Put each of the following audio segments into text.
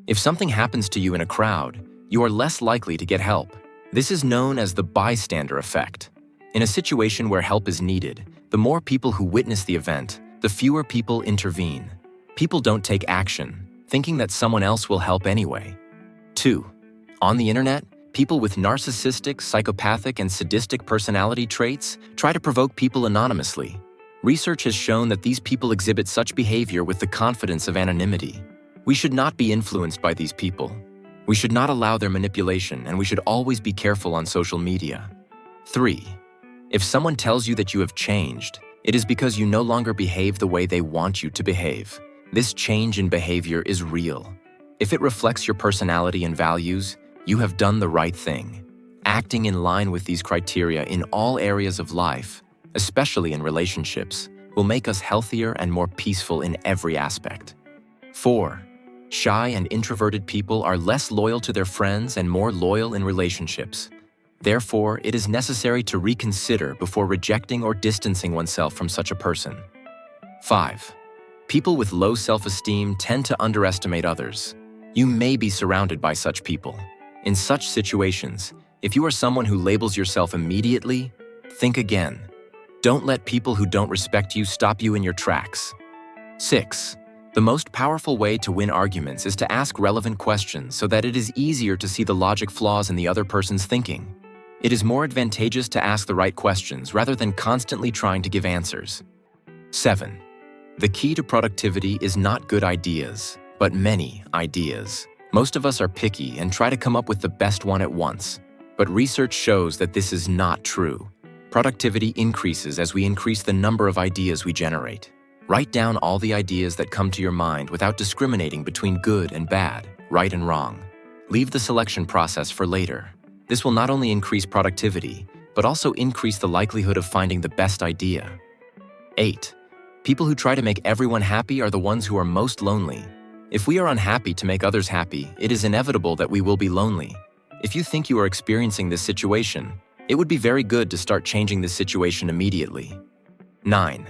If something happens to you in a crowd, you are less likely to get help. This is known as the bystander effect. In a situation where help is needed, the more people who witness the event, the fewer people intervene. People don't take action, thinking that someone else will help anyway. 2. On the internet, people with narcissistic, psychopathic, and sadistic personality traits try to provoke people anonymously. Research has shown that these people exhibit such behavior with the confidence of anonymity. We should not be influenced by these people. We should not allow their manipulation, and we should always be careful on social media. 3. If someone tells you that you have changed, it is because you no longer behave the way they want you to behave. This change in behavior is real. If it reflects your personality and values, you have done the right thing. Acting in line with these criteria in all areas of life, especially in relationships, will make us healthier and more peaceful in every aspect. 4. Shy and introverted people are less loyal to their friends and more loyal in relationships. Therefore, it is necessary to reconsider before rejecting or distancing oneself from such a person. 5. People with low self-esteem tend to underestimate others. You may be surrounded by such people. In such situations, if you are someone who labels yourself immediately, think again. Don't let people who don't respect you stop you in your tracks. 6. The most powerful way to win arguments is to ask relevant questions so that it is easier to see the logic flaws in the other person's thinking. It is more advantageous to ask the right questions rather than constantly trying to give answers. 7. The key to productivity is not good ideas, but many ideas. Most of us are picky and try to come up with the best one at once, but research shows that this is not true. Productivity increases as we increase the number of ideas we generate. Write down all the ideas that come to your mind without discriminating between good and bad, right and wrong. Leave the selection process for later. This will not only increase productivity, but also increase the likelihood of finding the best idea. 8. People who try to make everyone happy are the ones who are most lonely. If we are unhappy to make others happy, it is inevitable that we will be lonely. If you think you are experiencing this situation, it would be very good to start changing this situation immediately. 9.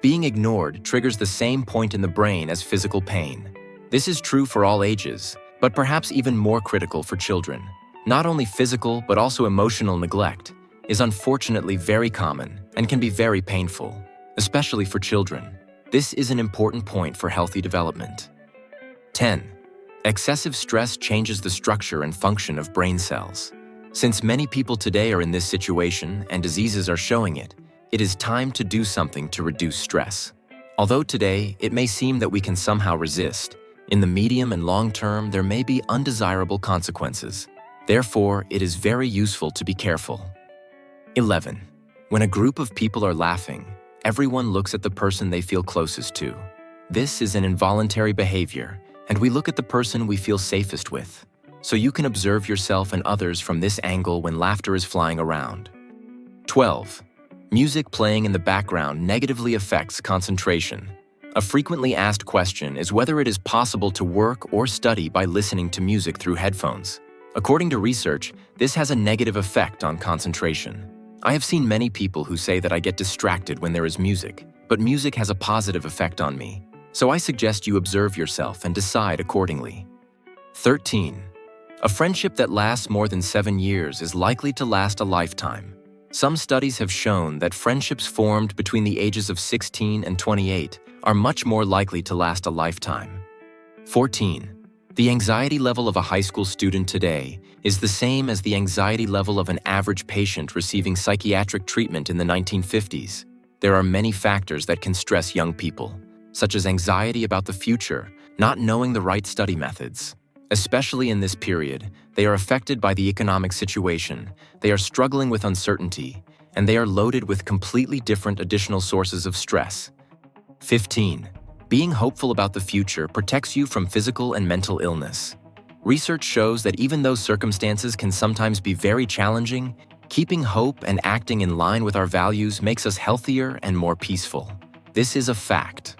Being ignored triggers the same point in the brain as physical pain. This is true for all ages, but perhaps even more critical for children. Not only physical, but also emotional neglect is unfortunately very common and can be very painful, especially for children. This is an important point for healthy development. 10. Excessive stress changes the structure and function of brain cells. Since many people today are in this situation and diseases are showing it, it is time to do something to reduce stress. Although today it may seem that we can somehow resist, in the medium and long term there may be undesirable consequences. Therefore, it is very useful to be careful. 11. When a group of people are laughing, everyone looks at the person they feel closest to. This is an involuntary behavior, and we look at the person we feel safest with. So you can observe yourself and others from this angle when laughter is flying around. 12. Music playing in the background negatively affects concentration. A frequently asked question is whether it is possible to work or study by listening to music through headphones. According to research, this has a negative effect on concentration. I have seen many people who say that I get distracted when there is music, but music has a positive effect on me. So I suggest you observe yourself and decide accordingly. 13. A friendship that lasts more than 7 years is likely to last a lifetime. Some studies have shown that friendships formed between the ages of 16 and 28 are much more likely to last a lifetime. 14. The anxiety level of a high school student today is the same as the anxiety level of an average patient receiving psychiatric treatment in the 1950s. There are many factors that can stress young people, such as anxiety about the future, not knowing the right study methods. Especially in this period, they are affected by the economic situation, they are struggling with uncertainty, and they are loaded with completely different additional sources of stress. 15. Being hopeful about the future protects you from physical and mental illness. Research shows that even though circumstances can sometimes be very challenging, keeping hope and acting in line with our values makes us healthier and more peaceful. This is a fact.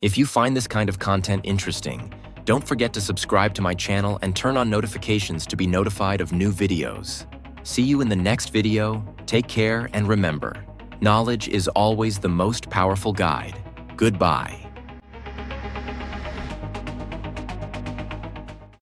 If you find this kind of content interesting, don't forget to subscribe to my channel and turn on notifications to be notified of new videos. See you in the next video. Take care and remember, knowledge is always the most powerful guide. Goodbye.